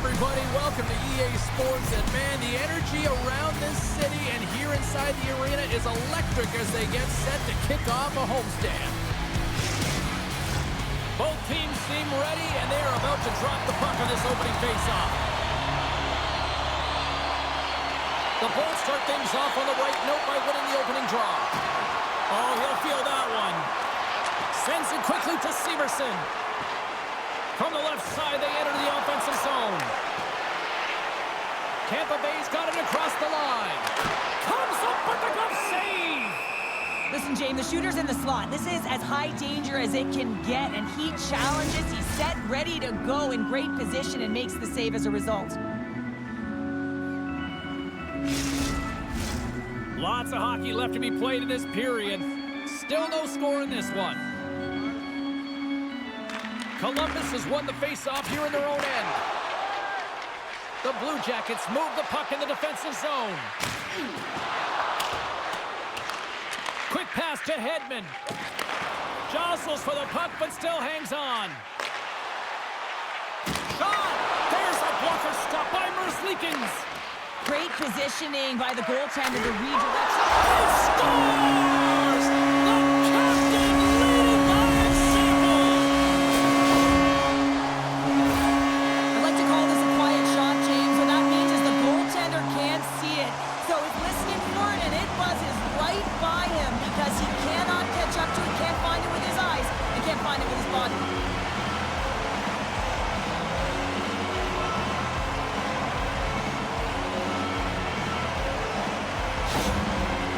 everybody. Welcome to EA Sports. And man, the energy around this city and here inside the arena is electric as they get set to kick off a homestand. Both teams seem ready, and they are about to drop the puck on this opening faceoff. The Bolts start things off on the right note by winning the opening draw. Oh, he'll feel that one. Sends it quickly to Severson. From the left side, they enter the offensive zone. Tampa Bay's got it across the line. Comes up with the glove save. Listen, James, the shooter's in the slot. This is as high danger as it can get, and he challenges. He's set, ready to go, in great position, and makes the save as a result. Lots of hockey left to be played in this period. Still no score in this one. Columbus has won the face-off here in their own end. The Blue Jackets move the puck in the defensive zone. Quick pass to Hedman. Jostles for the puck, but still hangs on. Shot! There's a blocker stop by Merzlikins. Great positioning by the goaltender to redirect. He scores! The captain leading by example. I like to call this a quiet shot, James. What that means is the goaltender can't see it. So he's listening for it, and it buzzes right by him because he cannot catch up to it, can't find it with his eyes, and can't find it with his body.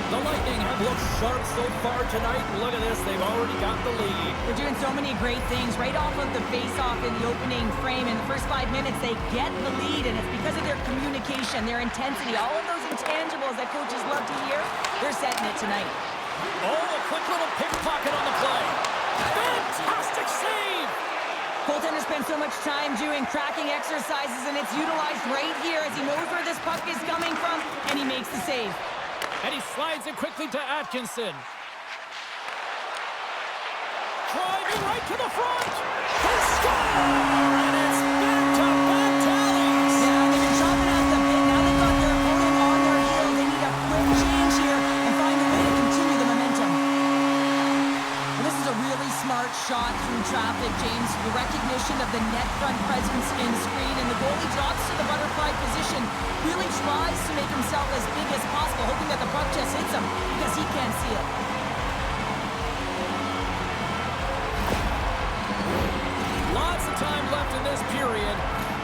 The Lightning have looked sharp so far tonight. Look at this, they've already got the lead. They're doing so many great things right off of the face-off in the opening frame. In the first 5 minutes, they get the lead, and it's because of their communication, their intensity, all of those intangibles that coaches love to hear. They're setting it tonight. Oh, a quick little pickpocket on the play. Fantastic save! Goaltender spends so much time doing tracking exercises, and it's utilized right here as he knows where this puck is coming from, and he makes the save. And he slides it quickly to Atkinson. Driving right to the front. He scores! And it's back-to-back tallies. Yeah, they've been chopping at the bit. Now they've got their opponent on their heels. They need a quick change here and find a way to continue the momentum. Well, this is a really smart shot through traffic, James. The recognition of the net front presence in screen, and the goalie drops to the butterfly position. Really tries to make himself as big as possible, hoping that the puck just hits him because he can't see it. Lots of time left in this period.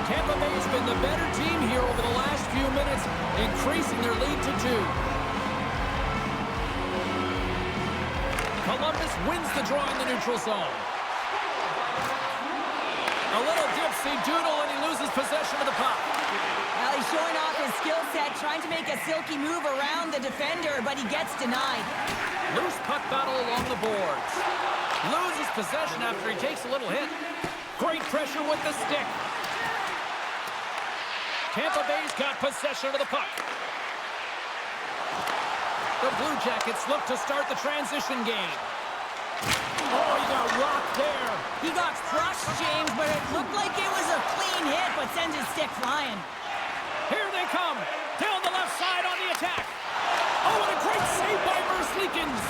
Tampa Bay's been the better team here over the last few minutes, increasing their lead to 2. Columbus wins the draw in the neutral zone. A little dipsy doodle, and he loses possession of the puck. Well, he's showing off his skill set, trying to make a silky move around the defender, but he gets denied. Loose puck battle along the boards. Loses possession after he takes a little hit. Great pressure with the stick. Tampa Bay's got possession of the puck. The Blue Jackets look to start the transition game. Oh, he got rocked there. He got crushed, James, but it looked like it was a clean hit, but sends his stick flying. Here they come. Down the left side on the attack. Oh, and a great save by Merzlikins.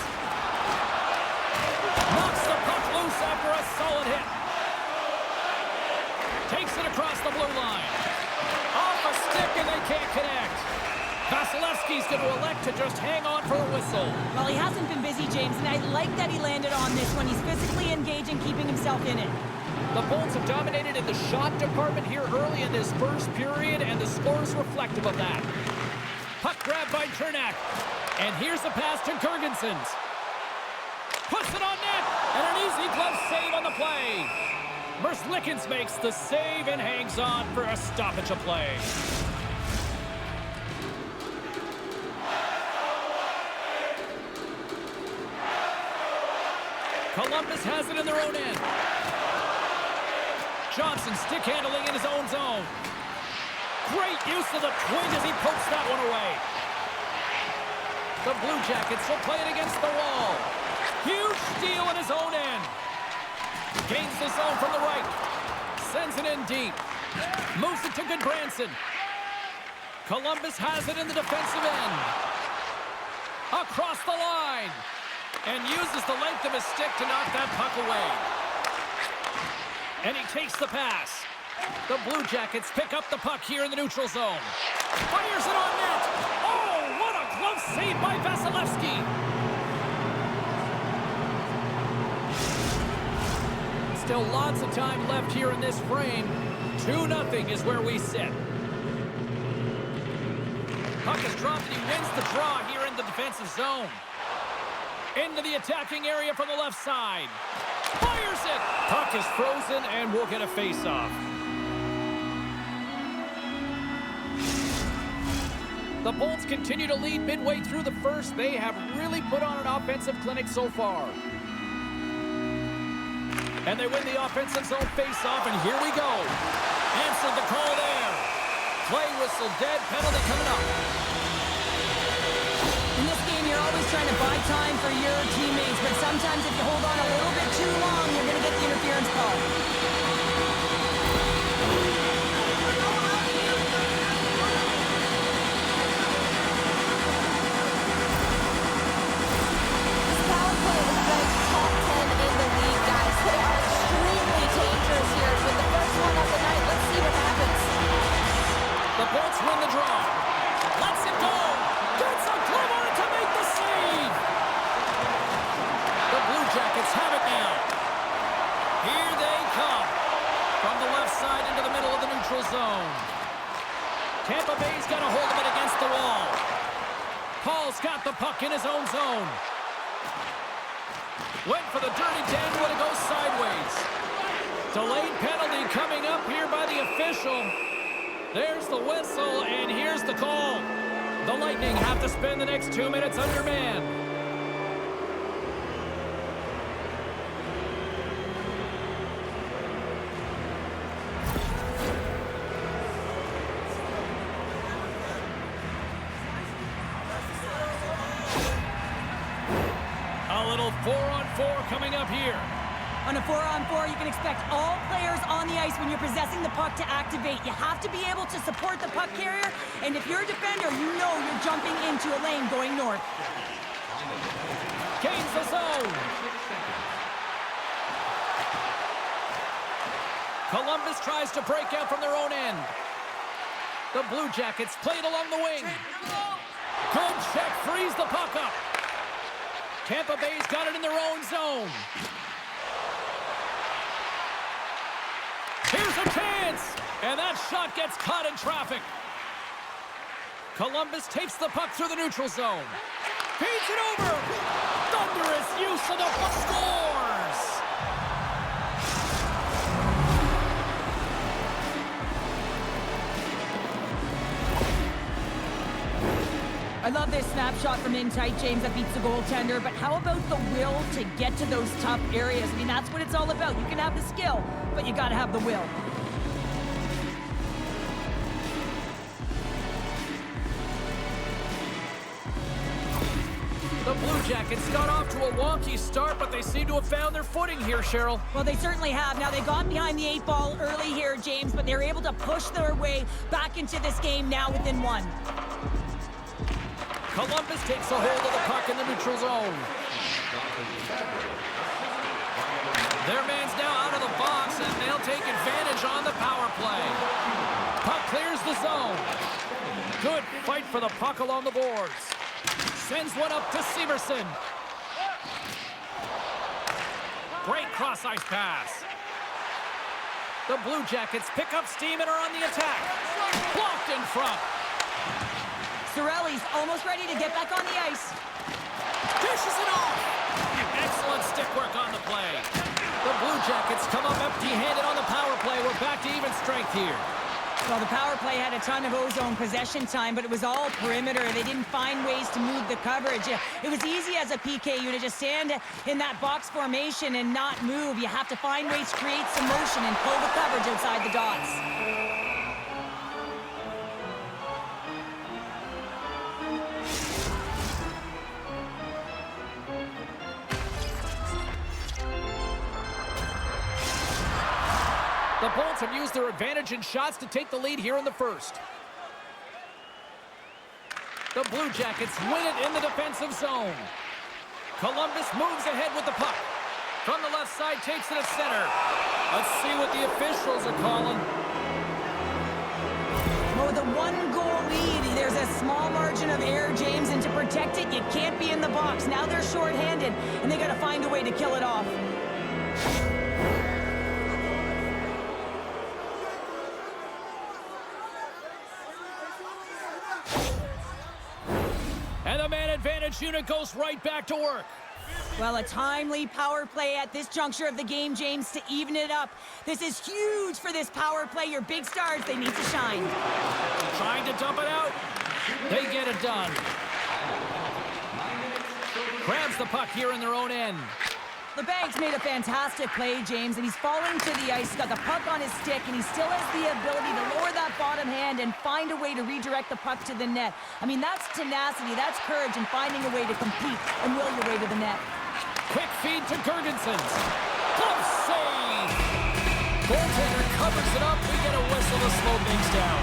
Knocks the puck loose after a solid hit. Takes it across the blue line. Off a stick, and they can't connect. Vasilevsky's going to elect to just hang on for a whistle. Well, he hasn't been busy, James, and I like that he landed on this one. He's physically engaging, keeping himself in it. The Bolts have dominated in the shot department here early in this first period, and the score is reflective of that. Puck grab by Chernak. And here's the pass to Girgensons. Puts it on net, and an easy glove save on the play. Merzlikins makes the save and hangs on for a stoppage of play. Columbus has it in their own end. Johnson stick handling in his own zone. Great use of the twig as he pokes that one away. The Blue Jackets will play it against the wall. Huge steal in his own end. Gains the zone from the right. Sends it in deep. Moves it to Goodbranson. Columbus has it in the defensive end. Across the line. And uses the length of his stick to knock that puck away. And he takes the pass. The Blue Jackets pick up the puck here in the neutral zone. Fires it on net. Oh, what a glove save by Vasilevsky. Still lots of time left here in this frame. 2-0 is where we sit. Puck is dropped and he wins the draw here in the defensive zone. Into the attacking area from the left side. Fires it! Puck is frozen and we'll get a face-off. The Bolts continue to lead midway through the first. They have really put on an offensive clinic so far. And they win the offensive zone face-off, and here we go. Answered the call there. Play whistle dead, penalty coming up. In this game, you're always trying to buy time for your teammates, but sometimes if you hold on a little bit too long, you're going to get the interference call. This power play is ranked top 10 in the league, guys. They are extremely dangerous here with the first one of the night. Let's see what happens. The Bolts win the draw. Lets it go. Gets a glove on it to make the save. The Blue Jackets have it now. Here they come. From the left side into the middle of the neutral zone. Tampa Bay's got a hold of it against the wall. Paul's got the puck in his own zone. Went for the dirty dangle and it goes sideways. Delayed penalty coming up here by the official. There's the whistle, and here's the call. The Lightning have to spend the next 2 minutes undermanned. A little 4-on-4 coming up here. On a 4-on-4, you can expect all players on the ice when you're possessing the puck to activate. You have to be able to support the puck carrier, and if you're a defender, you know you're jumping into a lane going north. Gains the zone. Columbus tries to break out from their own end. The Blue Jackets play it along the wing. Good check, frees the puck up. Tampa Bay's got it in their own zone. Here's a chance! And that shot gets caught in traffic. Columbus takes the puck through the neutral zone. Feeds it over! Thunderous use of the puck, scores! I love this snapshot from in tight, James, that beats the goaltender, but how about the will to get to those tough areas? I mean, that's what it's all about. You can have the skill, but you gotta have the will. The Blue Jackets got off to a wonky start, but they seem to have found their footing here, Cheryl. Well, they certainly have. Now, they got behind the 8 ball early here, James, but they're able to push their way back into this game now within 1. Columbus takes a hold of the puck in the neutral zone. Their man's now out of the box, and they'll take advantage on the power play. Puck clears the zone. Good fight for the puck along the boards. Sends one up to Severson. Great cross-ice pass. The Blue Jackets pick up steam and are on the attack. Blocked in front. Sorelli's almost ready to get back on the ice. Dishes it off. Excellent stick work on the play. The Blue Jackets come up empty-handed on the power play. We're back to even strength here. Well, the power play had a ton of ozone possession time, but it was all perimeter. They didn't find ways to move the coverage. It was easy as a PKU to just stand in that box formation and not move. You have to find ways to create some motion and pull the coverage outside the dots. The Bolts have used their advantage in shots to take the lead here in the first. The Blue Jackets win it in the defensive zone. Columbus moves ahead with the puck. From the left side, takes it at center. Let's see what the officials are calling. Well, with a one-goal lead, there's a small margin of error, James, and to protect it, you can't be in the box. Now they're shorthanded, and they got to find a way to kill it off. And the man advantage unit goes right back to work. Well, a timely power play at this juncture of the game, James, to even it up. This is huge for this power play. Your big stars, they need to shine. Trying to dump it out. They get it done. Grabs the puck here in their own end. LeBank's made a fantastic play, James, and he's falling to the ice. He's got the puck on his stick, and he still has the ability to lower that bottom hand and find a way to redirect the puck to the net. I mean, that's tenacity, that's courage, and finding a way to compete and will your way to the net. Quick feed to Gergensons. Close save. Goaltender covers it up. We get a whistle to slow things down.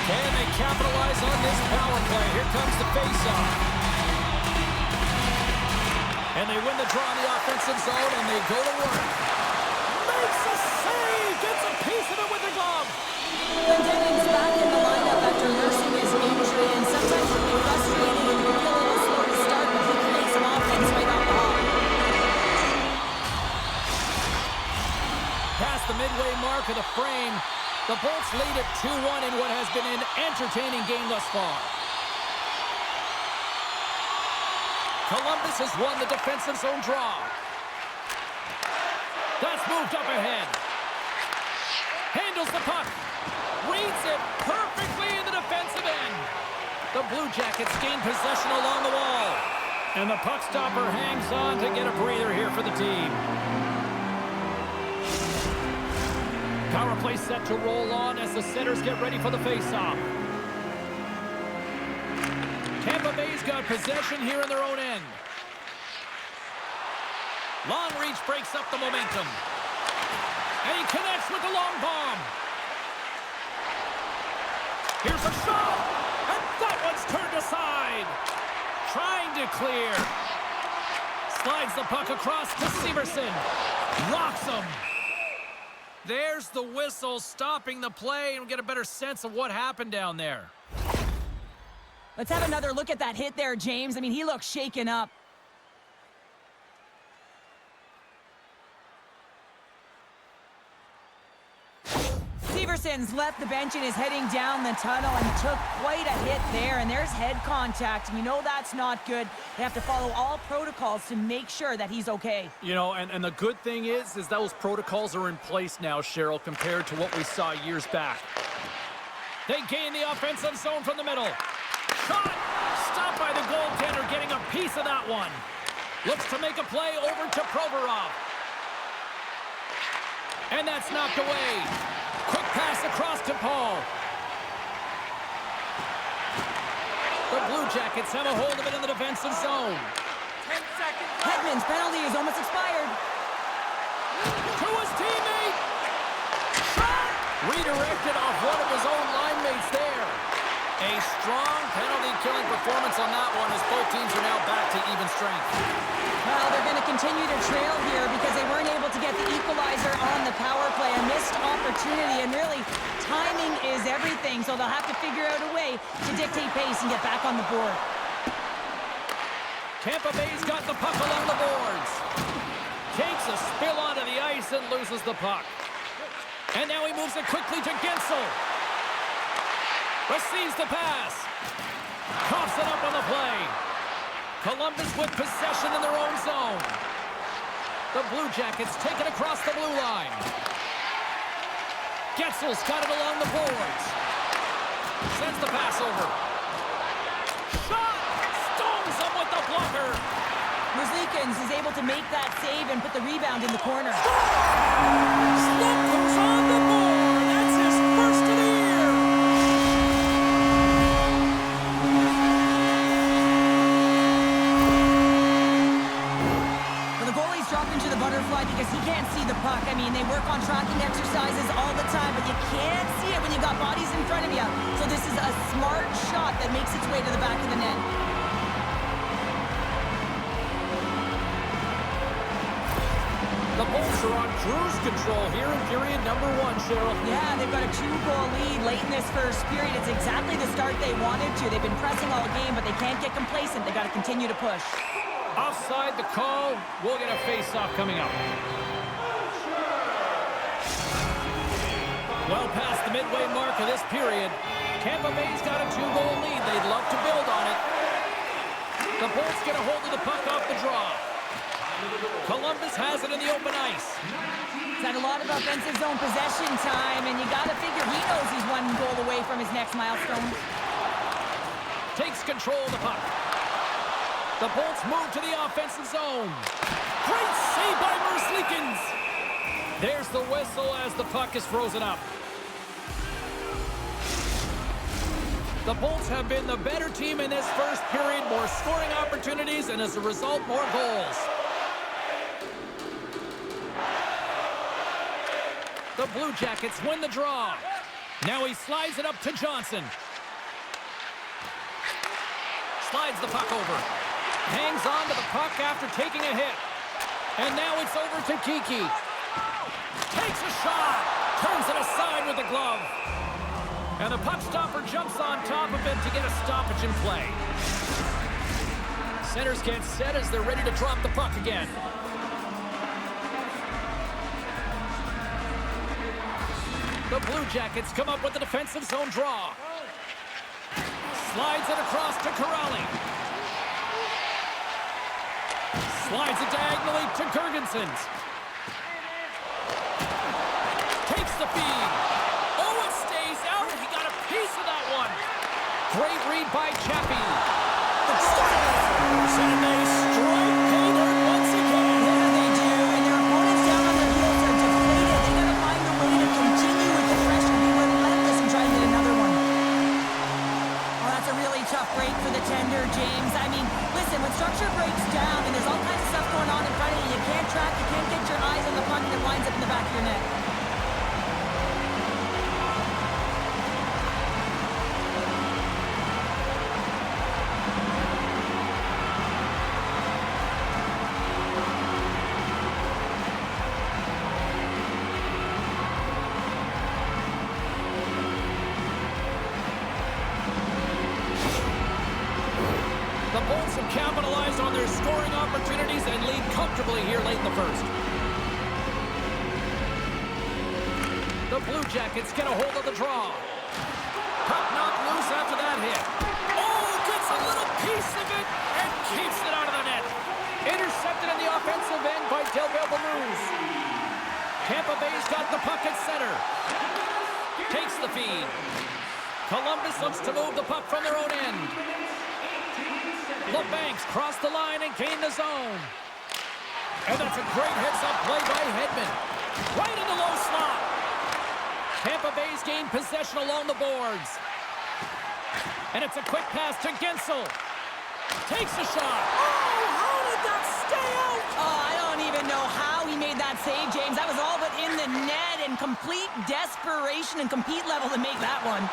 Can they capitalize on this power play? Here comes the faceoff. And they win the draw in the offensive zone, and they go to work. Makes a save! Gets a piece of it with the glove! Clendenin's back in the lineup after nursing his injury, and sometimes it can be frustrating and you feel a little slow to start, but he can make some offense right off the hop. Past the midway mark of the frame, the Bolts lead at 2-1 in what has been an entertaining game thus far. Columbus has won the defensive zone draw. That's moved up ahead. Handles the puck. Reads it perfectly in the defensive end. The Blue Jackets gain possession along the wall. And the puck stopper hangs on to get a breather here for the team. Power play set to roll on as the centers get ready for the faceoff. Tampa Bay's got possession here in their own end. Long reach breaks up the momentum. And he connects with the long bomb. Here's a shot. And that one's turned aside. Trying to clear. Slides the puck across to Severson. Rocks him. There's the whistle stopping the play, and we get a better sense of what happened down there. Let's have another look at that hit there, James. I mean, he looks shaken up. Severson's left the bench and is heading down the tunnel and took quite a hit there, and there's head contact. You know that's not good. They have to follow all protocols to make sure that he's okay. You know, and the good thing is those protocols are in place now, Cheryl, compared to what we saw years back. They gain the offensive zone from the middle. Shot! Stopped by the goaltender, getting a piece of that one. Looks to make a play over to Provorov. And that's knocked away. Quick pass across to Paul. The Blue Jackets have a hold of it in the defensive zone. 10 seconds. Hedman's penalty is almost expired. To his teammate. Shot! Redirected off one of his own line mates there. A strong penalty-killing performance on that one as both teams are now back to even strength. Well, they're going to continue to trail here because they weren't able to get the equalizer on the power play. A missed opportunity, and really, timing is everything, so they'll have to figure out a way to dictate pace and get back on the board. Tampa Bay's got the puck along the boards. Takes a spill onto the ice and loses the puck. And now he moves it quickly to Gensel. Receives the pass. Coughs it up on the play. Columbus with possession in their own zone. The Blue Jackets take it across the blue line. Getzel's got it along the boards. Sends the pass over. Shot! Stones him with the blocker. Merzlikins is able to make that save and put the rebound in the corner. Slocum's on the board. That's his first of the year. Well, the goalie's dropped into the butterfly because he can't see the body's in front of you. So this is a smart shot that makes its way to the back of the net. The Bolts are on cruise control here in period number 1, Cheryl. Yeah, they've got a 2-goal lead late in this first period. It's exactly the start they wanted to. They've been pressing all game, but they can't get complacent. They got to continue to push. Offside the call. We'll get a face-off coming up. Well past the midway mark of this period, Tampa Bay's got a 2-goal lead. They'd love to build on it. The Bolts get a hold of the puck off the draw. Columbus has it in the open ice. He's had a lot of offensive zone possession time, and you got to figure he knows he's 1 goal away from his next milestone. Takes control of the puck. The Bolts move to the offensive zone. Great save by Merzlikins. There's the whistle as the puck is frozen up. The Bolts have been the better team in this first period. More scoring opportunities, and as a result, more goals. The Blue Jackets win the draw. Now he slides it up to Johnson. Slides the puck over. Hangs on to the puck after taking a hit. And now it's over to Kiki. Takes a shot. Turns it aside with the glove. And the puck stopper jumps on top of it to get a stoppage in play. Centers get set as they're ready to drop the puck again. The Blue Jackets come up with the defensive zone draw. Slides it across to Corrali. Slides it diagonally to Girgensons. Takes the feed. Oh, it stays out. He got a piece of that one. Great read by Chappie. And they strike pay dirt once again. Yeah, they do, and their opponents down on their heels are deflated. They got to find a way to continue with the pressure, be relentless, and try and get another one. Well, that's a really tough break for the tender, James. I mean, listen, when structure breaks down and there's all kinds of stuff going on in front of you, you can't track, you can't get your eyes on the puck that winds up in the back of your net. The Bolts have capitalized on their scoring opportunities and lead comfortably here late in the first. The Blue Jackets get a hold of the draw. Puck knocked loose after that hit. Oh, gets a little piece of it and keeps it out of the net. Intercepted in the offensive end by Del Belbaluz. Tampa Bay's got the puck at center. Takes the feed. Columbus looks to move the puck from their own end. LeBanks cross the line and gain the zone. And that's a great heads-up play by Hedman. Right in the low slot. Tampa Bay's gained possession along the boards. And it's a quick pass to Gensel. Takes a shot. Oh, how did that stay out? Oh, I don't even know how he made that save, James. That was all but in the net and complete desperation and compete level to make that one.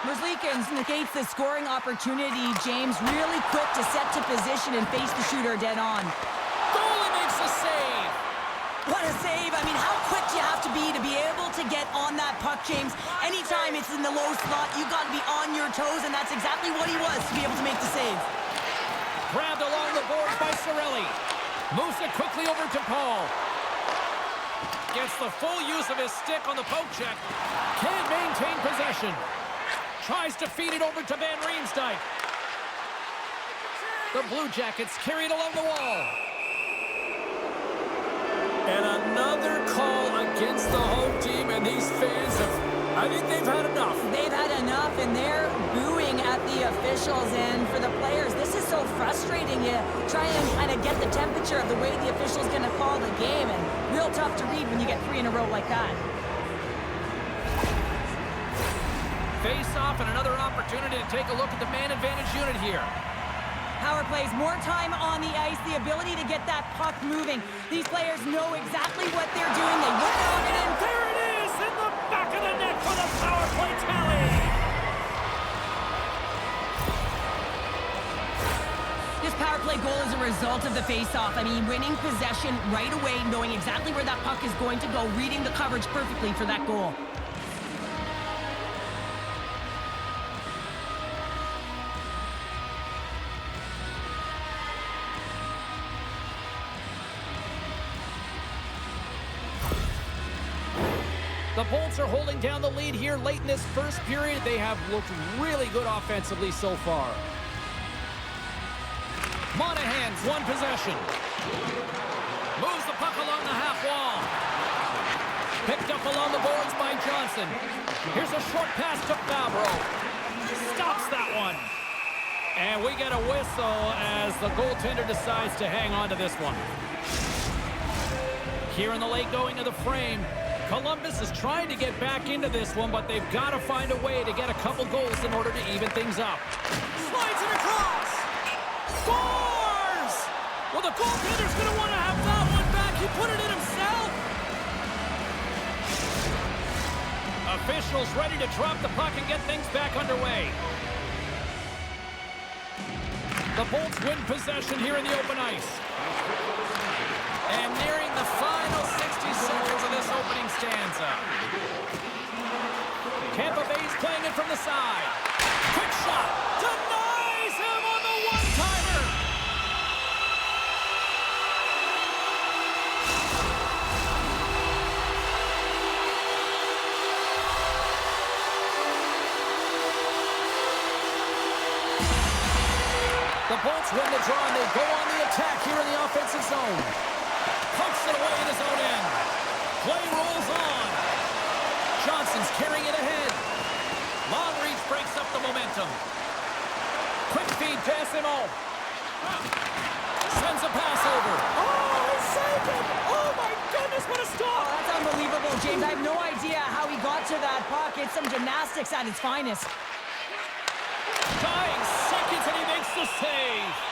Merzlikins negates the scoring opportunity. James really quick to set to position and face the shooter dead on. Goalie makes a save. What a save. I mean, how quick do you have to be able to get on that puck, James? Anytime it's in the low slot, you got to be on your toes, and that's exactly what he was to be able to make the save. Grabbed along the boards by Cirelli. Moves it quickly over to Paul. Gets the full use of his stick on the poke check. Can't maintain possession. Tries to feed it over to Van Riemsdyk. The Blue Jackets carry it along the wall. And another call against the home team, and these fans I think they've had enough. They've had enough, and they're booing at the officials. And for the players, this is so frustrating. You try and kind of get the temperature of the way the official's going to call the game, and real tough to read when you get 3 in a row like that. Face-off and another opportunity to take a look at the man advantage unit here. Power plays, more time on the ice, the ability to get that puck moving. These players know exactly what they're doing. They work on it, and There it is in the back of the net for the power play talent. result of the face-off. I mean, winning possession right away, knowing exactly where that puck is going to go, reading the coverage perfectly for that goal. The Bolts are holding down the lead here late in this first period. They have looked really good offensively so far. Monahan's one possession. Moves the puck along the half wall. Picked up along the boards by Johnson. Here's a short pass to Fabro. Stops that one. And we get a whistle as the goaltender decides to hang on to this one. Here in the late going of the frame. Columbus is trying to get back into this one, but they've got to find a way to get a couple goals in order to even things up. Slides it across! Scores! Well, the goaltender's going to want to have that one back. He put it in himself. Officials ready to drop the puck and get things back underway. The Bolts win possession here in the open ice. And nearing the final 60 seconds of this opening stanza. Tampa Bay's playing it from the side. Quick shot. Denies him on the one-timer. The Bolts win the draw and they go on the attack here in the offensive zone. Pokes it away in his own end. Play rolls on. Johnson's carrying it ahead. Long reach breaks up the momentum. Quick feed to SMO. Sends a pass over. Oh, he saved it. Oh, my goodness, what a stop. Oh, that's unbelievable, James. I have no idea how he got to that puck. It's some gymnastics at its finest. Dying seconds, and he makes the save.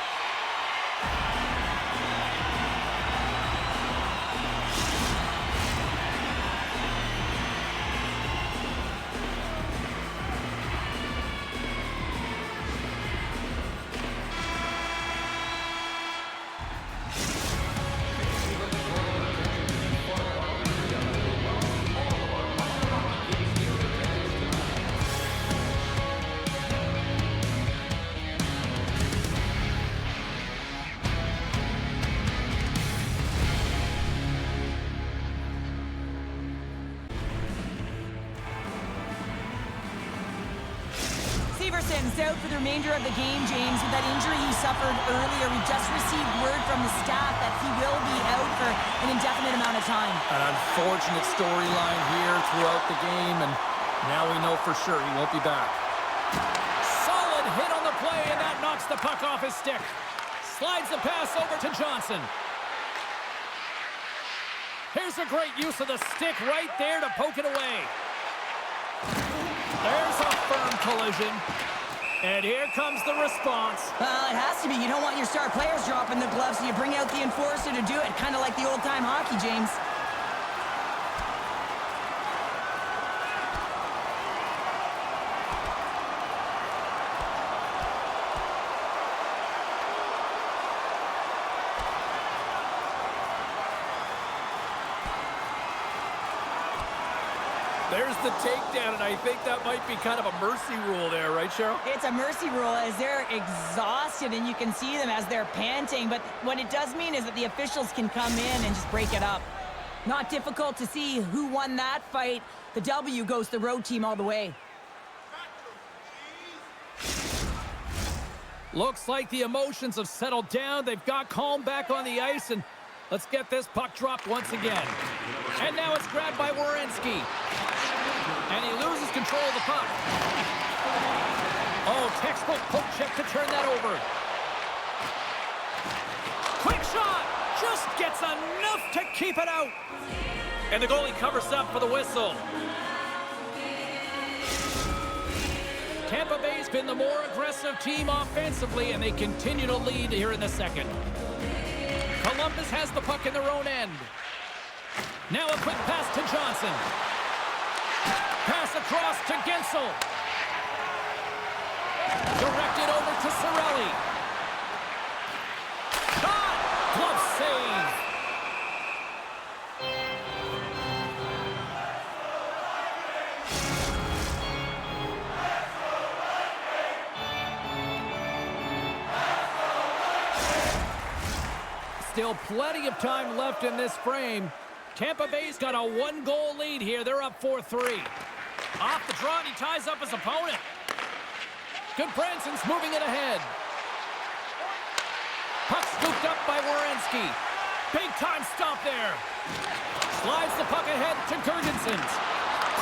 Severson's out for the remainder of the game, James. With that injury he suffered earlier, we just received word from the staff that he will be out for an indefinite amount of time. An unfortunate storyline here throughout the game, and now we know for sure he won't be back. Solid hit on the play, and that knocks the puck off his stick. Slides the pass over to Johnson. Here's a great use of the stick right there to poke it away. There's a firm collision. And here comes the response. Well, it has to be. You don't want your star players dropping the gloves, so you bring out the enforcer to do it. Kind of like the old-time hockey, James. There's the takedown, and I think that might be kind of a mercy rule there, right, Cheryl? It's a mercy rule as they're exhausted, and you can see them as they're panting. But what it does mean is that the officials can come in and just break it up. Not difficult to see who won that fight. The W goes to the road team all the way. Looks like the emotions have settled down. They've got calm back on the ice, and let's get this puck dropped once again. And now it's grabbed by Werenski. And he loses control of the puck. Oh, textbook poke check to turn that over. Quick shot! Just gets enough to keep it out. And the goalie covers up for the whistle. Tampa Bay's been the more aggressive team offensively, and they continue to lead here in the second. Columbus has the puck in their own end. Now a quick pass to Johnson. Pass across to Gensel. Directed over to Cirelli. Shot! Still plenty of time left in this frame. Tampa Bay's got a 1-goal lead here. They're up 4-3. Off the draw, and he ties up his opponent. Good Branson's moving it ahead. Puck scooped up by Werenski. Big time stop there. Slides the puck ahead to Girgensons.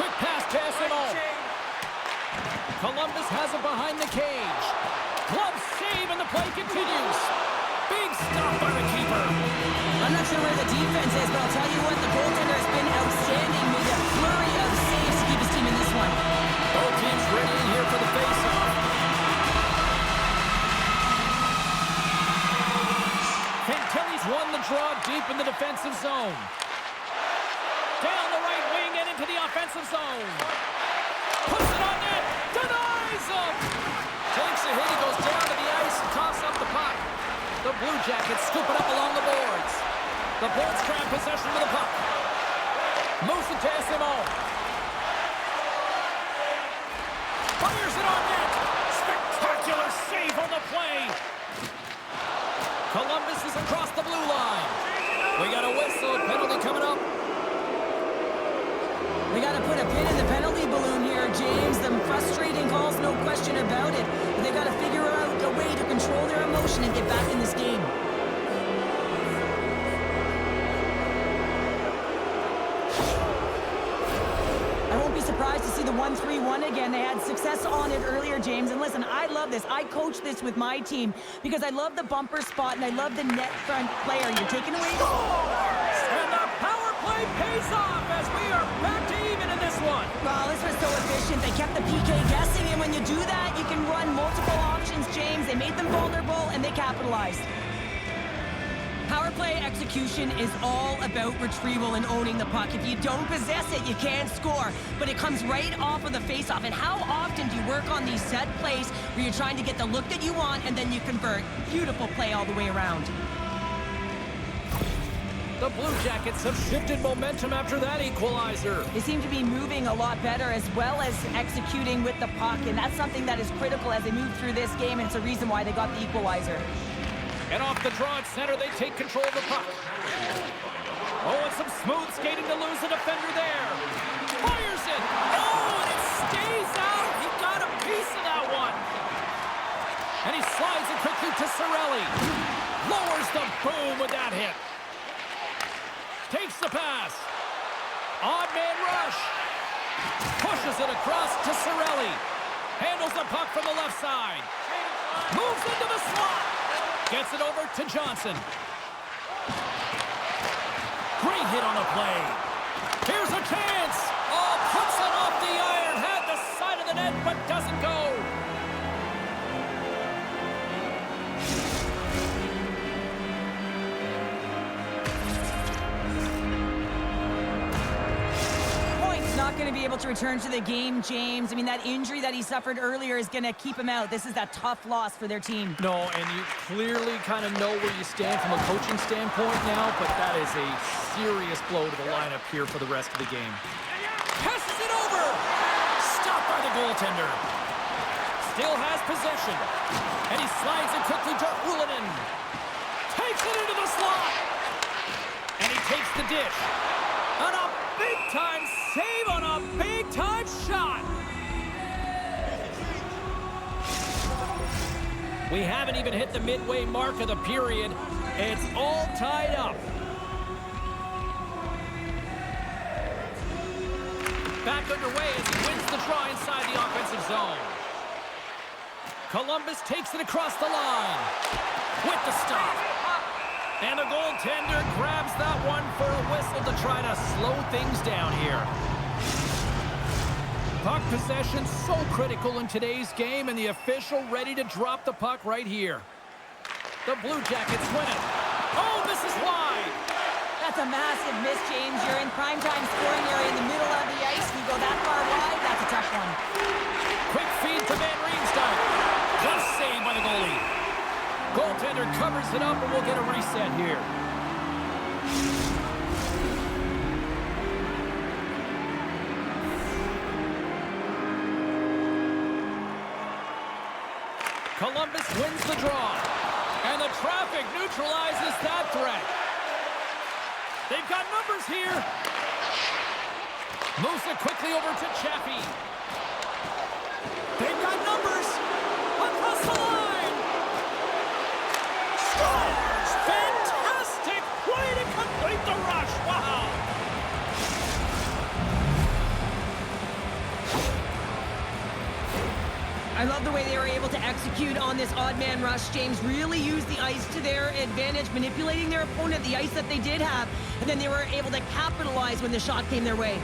Quick pass to SMO. Columbus has it behind the cage. Glove save, and the play continues. Big stop by the keeper. I'm not sure where the defense is, but I'll tell you what, the goaltender has been outstanding. Made a flurry of saves to keep his team in this one. Both teams ready in here for the faceoff. Fantilli's won the draw deep in the defensive zone. Down the right wing and into the offensive zone. Puts it on net. Denies him. Takes a hit. He goes down to the ice and tosses up the puck. The Blue Jackets scoop it up along the boards. The Bolts grab possession of the puck. Moves it to SMO. Fires it on net. Spectacular save on the play. Columbus is across the blue line. We got a whistle. Penalty coming up. We got to put a pin in the penalty balloon here, James. Them frustrating calls, no question about it. But they got to figure out a way to control their emotion and get back in this game. I won't be surprised to see the 1-3-1 again. They had success on it earlier, James. And listen, I love this. I coach this with my team because I love the bumper spot and I love the net front player. You're taking away. And the power play pays off as we are back to even in this one. Well, this was so efficient. They kept the PK guessing, and when you do that, you can run multiple options, James. They made them vulnerable, and they capitalized. Power play execution is all about retrieval and owning the puck. If you don't possess it, you can't score. But it comes right off of the faceoff. And how often do you work on these set plays where you're trying to get the look that you want, and then you convert? Beautiful play all the way around. The Blue Jackets have shifted momentum after that equalizer. They seem to be moving a lot better as well as executing with the puck, and that's something that is critical as they move through this game, and it's a reason why they got the equalizer. And off the draw at center, they take control of the puck. Oh, and some smooth skating to lose a defender there. Fires it. Oh, and it stays out. He got a piece of that one. And he slides it quickly to Cirelli. Lowers the boom with that hit. Takes the pass. Odd man rush. Pushes it across to Cirelli. Handles the puck from the left side. Moves into the slot. Gets it over to Johnson. Great hit on the play. Here's a chance. Oh, puts it off the iron. Had the side of the net, but doesn't go. Not going to be able to return to the game, James. I mean, that injury that he suffered earlier is going to keep him out. This is a tough loss for their team. No, and you clearly kind of know where you stand from a coaching standpoint now, but that is a serious blow to the lineup here for the rest of the game. Passes it over! Stopped by the goaltender. Still has possession. And he slides it quickly to Ullinen. Takes it into the slot. And he takes the dish. On a big-time save on a big-time shot. We haven't even hit the midway mark of the period. It's all tied up. Back underway as he wins the draw inside the offensive zone. Columbus takes it across the line with the stop. And the goaltender grabs that one for a whistle to try to slow things down here. Puck possession so critical in today's game, and the official ready to drop the puck right here. The Blue Jackets win it. Oh, this is wide. That's a massive miss, James. You're in primetime scoring area in the middle of the ice. You go that far wide, that's a tough one. Quick feed to Van Riemsdyk. Just saved by the goalie. Goaltender covers it up, and we'll get a reset here. Columbus wins the draw. And the traffic neutralizes that threat. They've got numbers here. Moves it quickly over to Chaffee. They've got numbers. Across the line. Scores! Fantastic way to complete the rush. Wow. I love the way they were able to execute on this odd man rush. James really used the ice to their advantage, manipulating their opponent, the ice that they did have, and then they were able to capitalize when the shot came their way.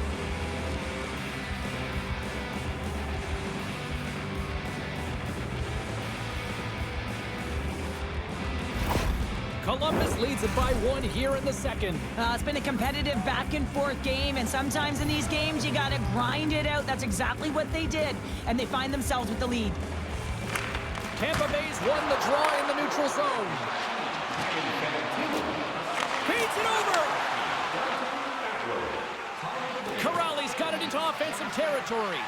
Columbus leads it by 1 here in the second. It's been a competitive back-and-forth game, and sometimes in these games, you gotta grind it out. That's exactly what they did, and they find themselves with the lead. Tampa Bay's won the draw in the neutral zone. Feeds it over. Corrali's got it into offensive territory.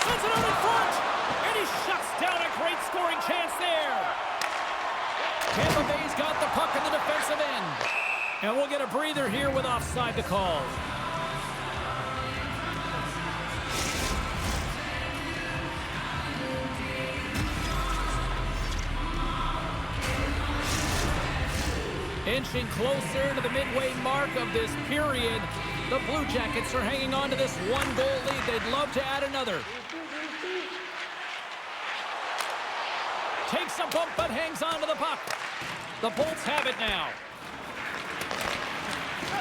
Sends it out in front, and he shuts down a great scoring chance there. Tampa Bay's got the puck in the defensive end. And we'll get a breather here with offside to call. Inching closer to the midway mark of this period, the Blue Jackets are hanging on to this one-goal lead. They'd love to add another. Takes a bump but hangs on to the puck. The Bolts have it now.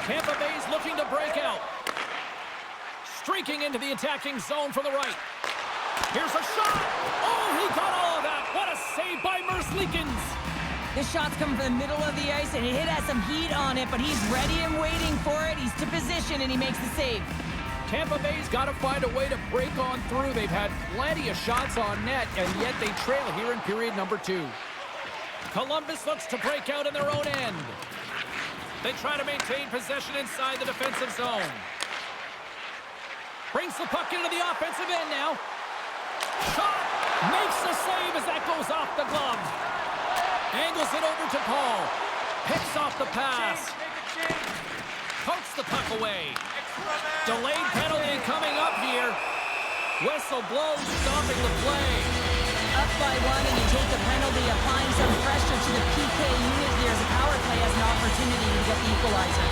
Tampa Bay's looking to break out. Streaking into the attacking zone from the right. Here's a shot. Oh, he got all of that. What a save by Merzlikins. This shot's coming from the middle of the ice, and it has some heat on it, but he's ready and waiting for it. He's to position, and he makes the save. Tampa Bay's got to find a way to break on through. They've had plenty of shots on net, and yet they trail here in period number 2. Columbus looks to break out in their own end. They try to maintain possession inside the defensive zone. Brings the puck into the offensive end now. Shot! Makes the save as that goes off the glove. Angles it over to Paul. Picks off the pass. Pokes the puck away. Delayed penalty coming up here. Whistle blows, stopping the play. Up by 1, and you take the penalty, applying some pressure to the PK unit here as the power play has an opportunity to get the equalizer.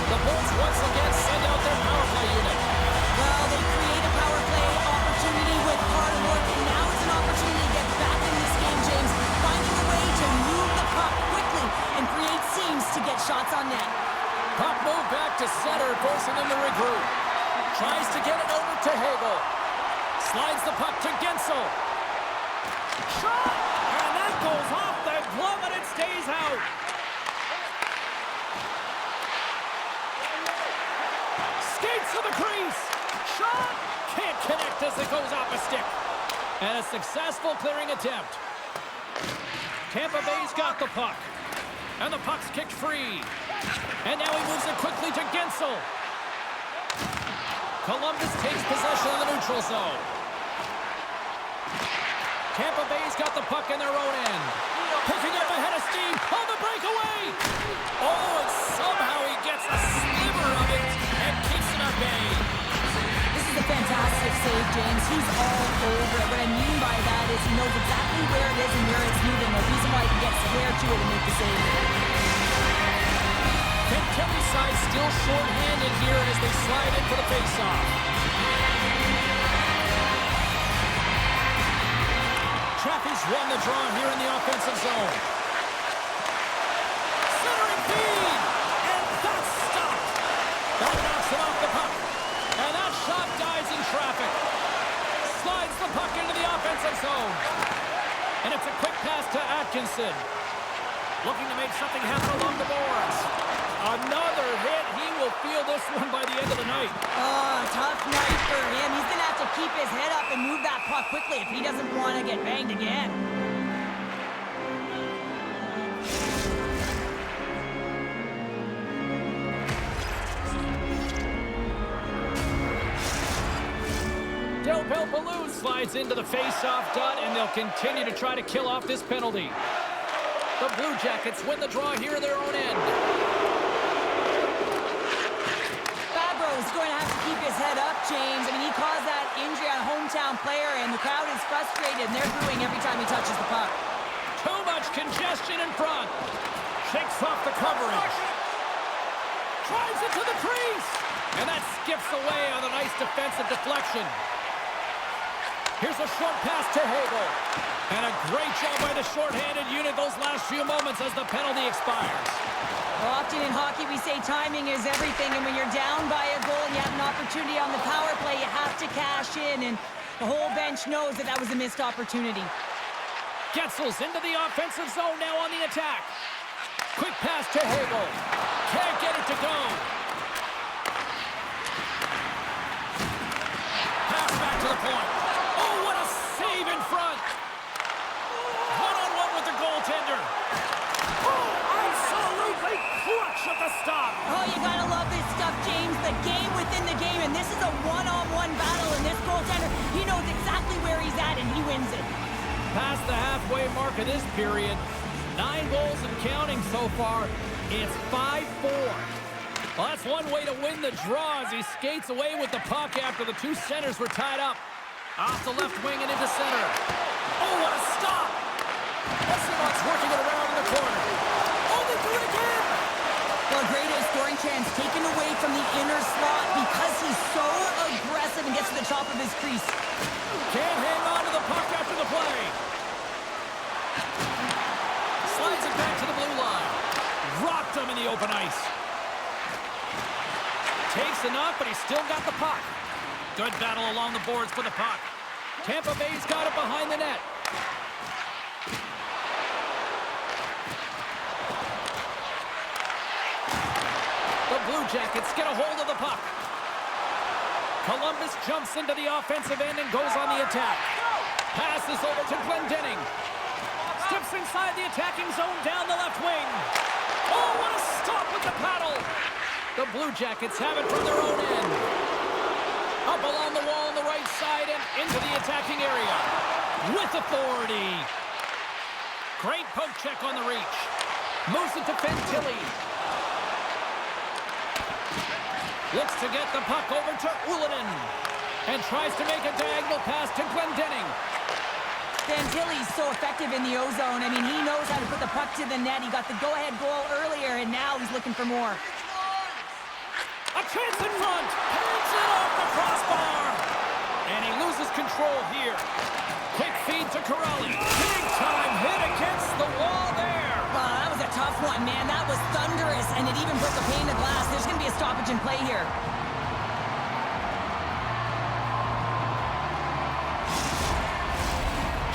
The Bolts once again send out their power play unit. Well, they create a power play opportunity with hard work, and now it's an opportunity to get back in this game, James. Finding a way to move the puck quickly and create seams to get shots on net. Puck moved back to center, forcing them to regroup. Tries to get it over to Hagel. Slides the puck to Gensel. Shot! And that goes off the glove and it stays out. Skates to the crease. Shot! Can't connect as it goes off a stick. And a successful clearing attempt. Tampa Bay's got the puck. And the puck's kicked free. And now he moves it quickly to Gensel. Columbus takes possession of the neutral zone. Tampa Bay's got the puck in their own end. Picking up a head of steam on the breakaway. Oh, and somehow he gets a sliver of it and keeps it at bay. This is a fantastic save, James. He's all over it. What I mean by that is he knows exactly where it is and where it's moving. The reason why he can get square to it and make the save. Ken Kelly's side still short-handed here as they slide in for the face-off. Chaffee's won the draw here in the offensive zone. Centering feed! And that's stopped! That knocks it off the puck. And that shot dies in traffic. Slides the puck into the offensive zone. And it's a quick pass to Atkinson. Looking to make something happen along the boards. Another hit. He will feel this one by the end of the night. Oh, tough night for him. He's going to have to keep his head up and move that puck quickly if he doesn't want to get banged again. Well, Baloo slides into the face-off dot, and they'll continue to try to kill off this penalty. The Blue Jackets win the draw here in their own end. Fabro's going to have to keep his head up, James. I mean, he caused that injury on a hometown player, and the crowd is frustrated, and they're booing every time he touches the puck. Too much congestion in front. Shakes off the coverage. Drives it to the crease. And that skips away on a nice defensive deflection. Here's a short pass to Hagel. And a great job by the shorthanded unit those last few moments as the penalty expires. Well, often in hockey we say timing is everything, and when you're down by a goal and you have an opportunity on the power play, you have to cash in, and the whole bench knows that that was a missed opportunity. Getzel's into the offensive zone now on the attack. Quick pass to Hagel. Can't get it to go. Pass back to the point. Oh, what a save in front. One-on-one with the goaltender. Oh, absolutely clutch at the stop. Oh, you gotta love this stuff, James. The game within the game, and this is a one-on-one battle, and this goaltender, he knows exactly where he's at, and he wins it. Past the halfway mark of this period. 9 goals and counting so far. It's 5-4. Well, that's one way to win the draw as he skates away with the puck after the two centers were tied up. Off the left wing and into center. Oh, what a stop! Essenot's working it around in the corner. Oh, they do it again! Well, a great scoring chance taken away from the inner slot because he's so aggressive and gets to the top of his crease. Can't hang on to the puck after the play. Slides it back to the blue line. Rocked him in the open ice. Takes the knock, but he's still got the puck. Good battle along the boards for the puck. Tampa Bay's got it behind the net. The Blue Jackets get a hold of the puck. Columbus jumps into the offensive end and goes on the attack. Passes over to Glendening. Steps inside the attacking zone down the left wing. Oh, what a stop with the paddle! The Blue Jackets have it from their own end. Up along the wall on the right side and into the attacking area. With authority. Great poke check on the reach. Moves it to Fantilli. Looks to get the puck over to Ullinen. And tries to make a diagonal pass to Glendening. Fantilli's so effective in the O-zone. I mean, he knows how to put the puck to the net. He got the go-ahead goal earlier, and now he's looking for more. A chance in front. Hands it off the crossbar. And he loses control here. Quick feed to Corelli. Big time hit against the wall there. Wow, that was a tough one, man. That was thunderous, and it even broke a pane of glass. There's going to be a stoppage in play here.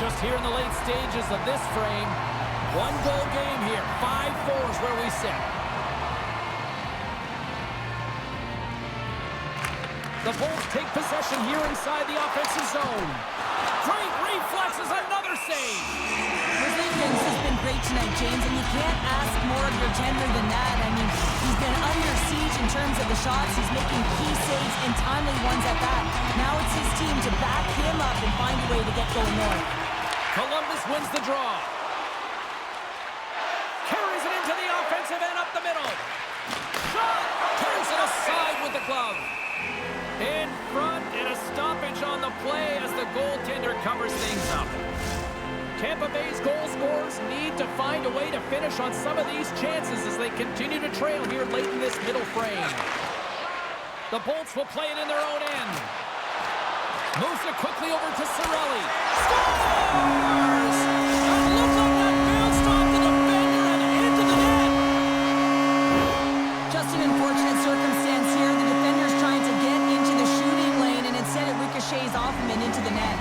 Just here in the late stages of this frame, 1-goal game here. 5-4 is where we sit. The Bolts take possession here inside the offensive zone. Great reflexes, another save. His defense has been great tonight, James, and you can't ask more of your tender than that. I mean, he's been under siege in terms of the shots. He's making key saves and timely ones at that. Now it's his team to back him up and find a way to get going north. Columbus wins the draw. Carries it into the offensive end up the middle. Shot! Turns it aside with the glove. In front, and a stoppage on the play as the goaltender covers things up. Tampa Bay's goal scorers need to find a way to finish on some of these chances as they continue to trail here late in this middle frame. The Bolts will play it in their own end. Moves it quickly over to Cirelli. Scores! And look like that bounced off the defender and into the net. Just an unfortunate circumstance here. The defender's trying to get into the shooting lane, and instead it ricochets off him and into the net.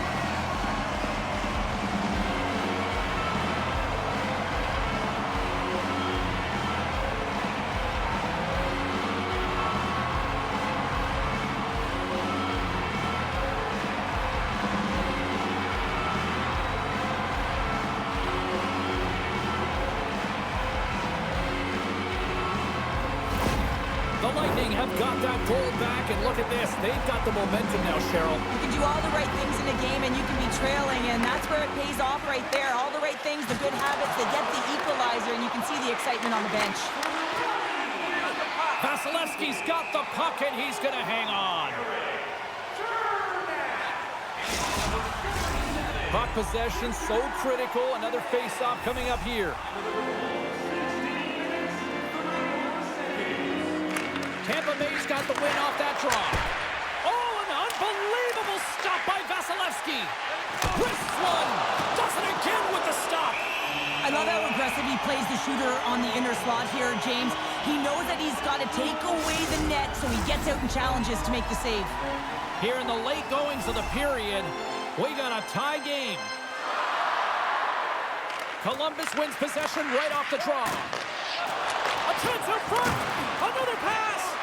The Lightning have got that goal back, and look at this. They've got the momentum now, Cheryl. You can do all the right things in a game, and you can be trailing, and that's where it pays off right there. All the right things, the good habits, they get the equalizer, and you can see the excitement on the bench. Vasilevsky's got the puck, and he's going to hang on. Puck possession so critical. Another face-off coming up here. Tampa Bay's got the win off that draw. Oh, an unbelievable stop by Vasilevsky. Wrists one. Does it again with the stop. I love how aggressive he plays the shooter on the inner slot here, James. He knows that he's got to take away the net, so he gets out and challenges to make the save. Here in the late goings of the period, we got a tie game. Columbus wins possession right off the draw. A chance in front. Another pass.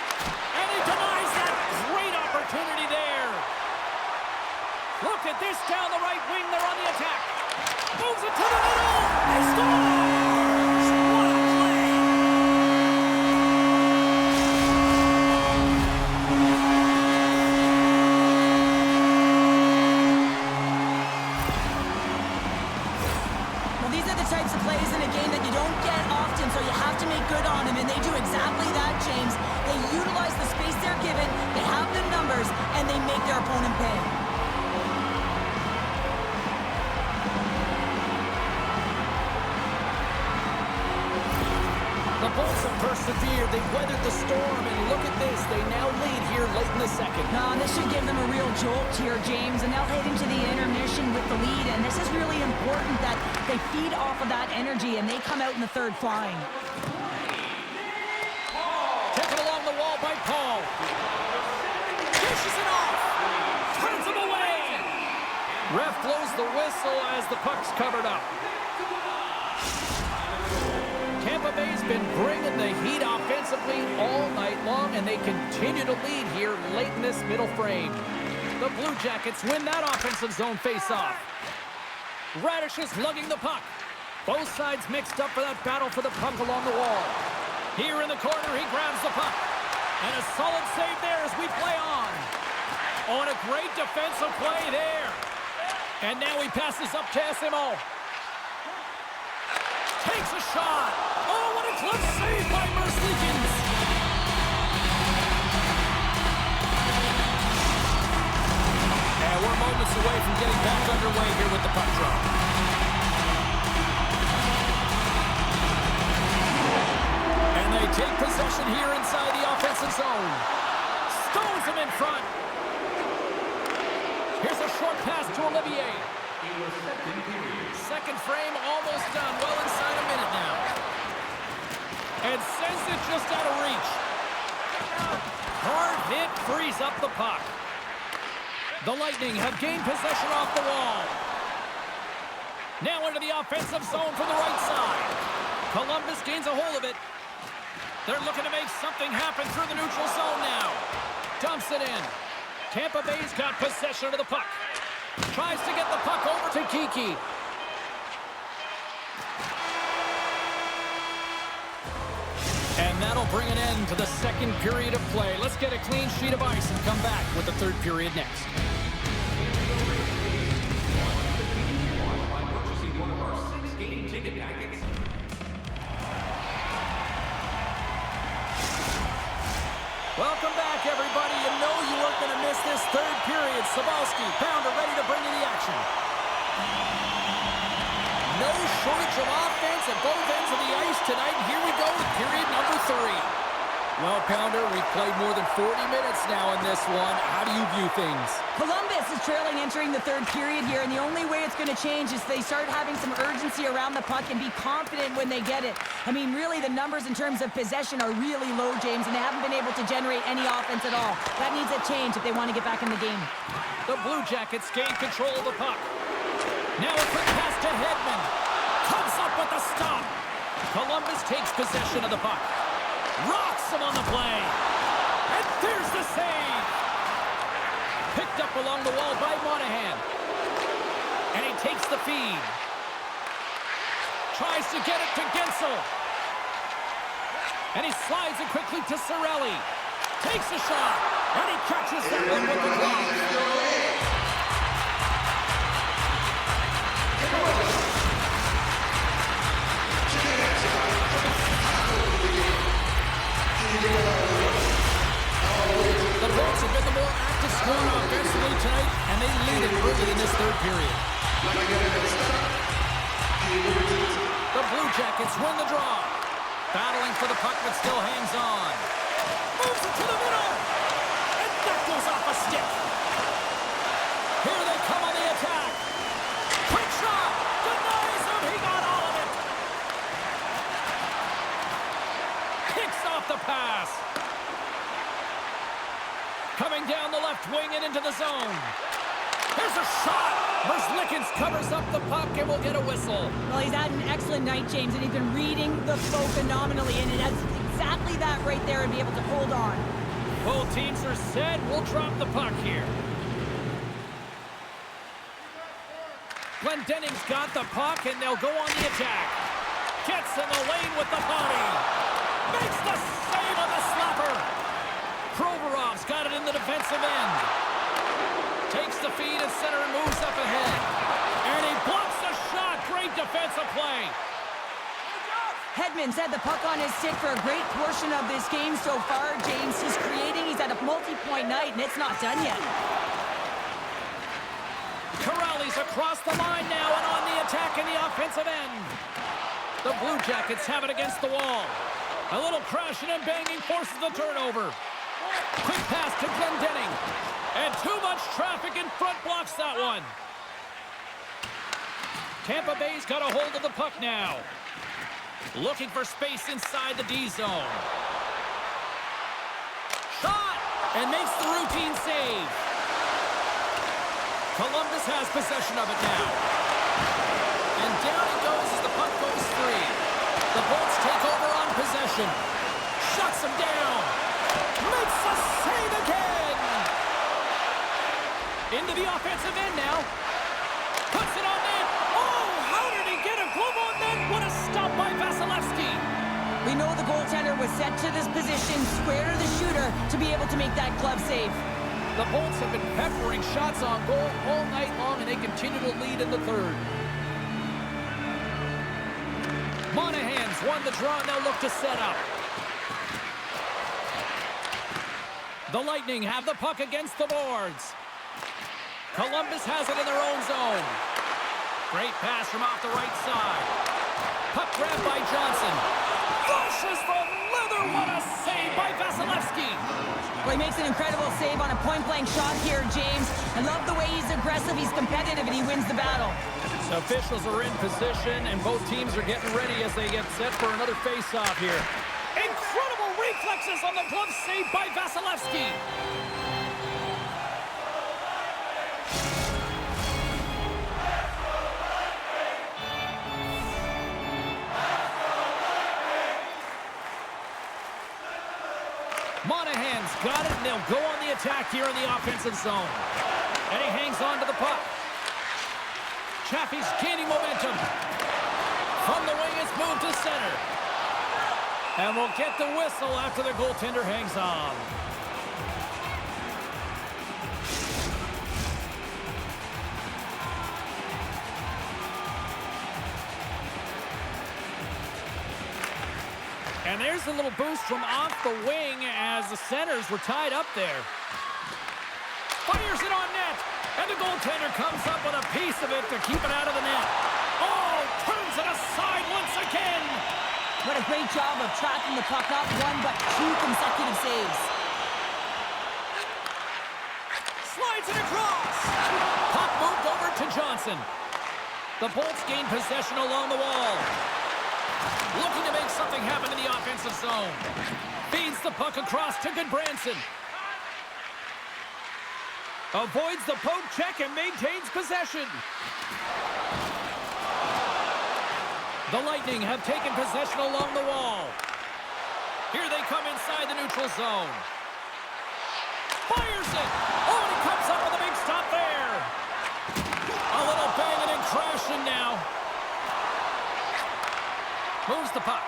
And he denies that great opportunity there. Look at this down the right wing. They're on the attack. Moves it to the middle. They scores! What a play! Well, these are the types of plays in a game that you don't get often, so you have to make good on them, and they do exactly that, James. They utilize the space they're given, they have the numbers, and they make their opponent pay. The Bulls have persevered. They weathered the storm, and look at this. They now lead here late in the second. No, this should give them a real jolt here, James, and they'll head into the intermission with the lead, and this is really important that they feed off of that energy, and they come out in the third flying. Taken along the wall by Paul. Dishes it off. Turns him away. Ref blows the whistle as the puck's covered up. Tampa Bay's been bringing the heat offensively all night long, and they continue to lead here late in this middle frame. The Blue Jackets win that offensive zone face-off. Radish is lugging the puck. Both sides mixed up for that battle for the puck along the wall. Here in the corner, he grabs the puck. And a solid save there as we play on. Oh, and a great defensive play there. And now he passes up to SMO. Takes a shot. Oh, what a clutch save by Merzlikins. And we're moments away from getting back underway here with the puck drop. And they take possession here inside the offensive zone. Stones him in front. Here's a short pass to Olivier. Second frame almost done. Well inside a minute now. And sends it just out of reach. Hard hit frees up the puck. The Lightning have gained possession off the wall. Now into the offensive zone from the right side. Columbus gains a hold of it. They're looking to make something happen through the neutral zone now. Dumps it in. Tampa Bay's got possession of the puck. Tries to get the puck over to Kiki. And that'll bring an end to the second period of play. Let's get a clean sheet of ice and come back with the third period next. Welcome back, everybody. You know you weren't going to miss this third period. Sabalski, Pounder, ready to bring you the action. No shortage of offense at both ends of the ice tonight. Here we go with period number 3. Well, Pounder, we've played more than 40 minutes now in this one. How do you view things? Columbus is trailing entering the third period here, and the only way it's going to change is they start having some urgency around the puck and be confident when they get it. I mean, really, the numbers in terms of possession are really low, James, and they haven't been able to generate any offense at all. That needs a change if they want to get back in the game. The Blue Jackets gain control of the puck. Now a quick pass to Hedman. Comes up with the stop. Columbus takes possession of the puck. Rocks him on the play. And there's the save. Picked up along the wall by Monahan. And he takes the feed. Tries to get it to Gensel. And he slides it quickly to Cirelli. Takes a shot. And he catches that one with the glove. The Bolts have been the more active scorer offensively tonight, and they lead it early in this third period. The Blue Jackets win the draw. Battling for the puck, but still hangs on. Moves it to the middle. And that goes off a stick. Here they come on the attack. Quick shot. Denies him. He got all of it. Kicks off the pass. Coming down the left wing and into the zone. There's a shot. Merzlikins covers up the puck and will get a whistle. Well, he's had an excellent night, James, and he's been reading the flow phenomenally, and it has exactly that right there and be able to hold on. Both teams are set. We'll drop the puck here. Glendening's got the puck, and they'll go on the attack. Gets in the lane with the body. Makes the save on the slapper. Provorov's got it in the defensive end. Takes the feed at center and moves up ahead. And he blocks the shot. Great defensive play. Hedman's had the puck on his stick for a great portion of this game so far, James. He's creating. He's had a multi-point night, and it's not done yet. Corrales across the line now and on the attack in the offensive end. The Blue Jackets have it against the wall. A little crashing and banging forces the turnover. Quick pass to Glendening. And too much traffic in front blocks that one. Tampa Bay's got a hold of the puck now. Looking for space inside the D zone. Shot! And makes the routine save. Columbus has possession of it now. And down it goes as the puck goes free. The Bolts take over on possession. Shuts him down. Makes a save again. Into the offensive end now. Puts it on net. Oh, how did he get a glove on net? What a stop by Vasilevsky. We know the goaltender was set to this position, square to the shooter, to be able to make that glove save. The Bolts have been peppering shots on goal all night long, and they continue to lead in the third. Monahan's won the draw, and they'll look to set up. The Lightning have the puck against the boards. Columbus has it in their own zone. Great pass from off the right side. Puck grabbed by Johnson. Flushes from leather. What a save by Vasilevsky. Well, he makes an incredible save on a point-blank shot here, James. I love the way he's aggressive, he's competitive, and he wins the battle. The officials are in position, and both teams are getting ready as they get set for another face-off here. Incredible reflexes on the glove save by Vasilevsky. Monahan's got it, and they'll go on the attack here in the offensive zone. And he hangs on to the puck. Chaffee's gaining momentum. From the wing, it's moved to center. And we'll get the whistle after the goaltender hangs on. And there's a little boost from off the wing as the centers were tied up there. Fires it on net. And the goaltender comes up with a piece of it to keep it out of the net. Oh, turns it aside once again. What a great job of tracking the puck, not one but two consecutive saves. Slides it across. Puck moved over to Johnson. The Bolts gain possession along the wall. Looking to make something happen in the offensive zone. Feeds the puck across to Goodbranson. Avoids the poke check and maintains possession. The Lightning have taken possession along the wall. Here they come inside the neutral zone. Fires it. Oh, and he comes up with a big stop there. A little banging and crashing now. Moves the puck.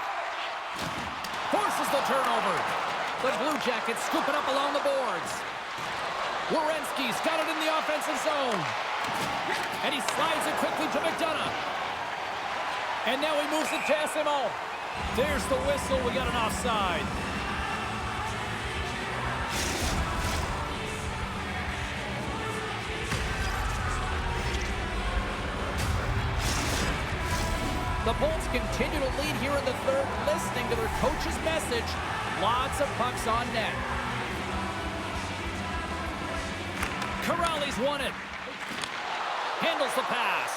Forces the turnover. The Blue Jackets scoop it up along the boards. Werenski's got it in the offensive zone. And he slides it quickly to McDonough. And now he moves it to SMO. There's the whistle. We got an offside. The Bolts continue to lead here in the third, listening to their coach's message. Lots of pucks on net. Corrali's won it. Handles the pass.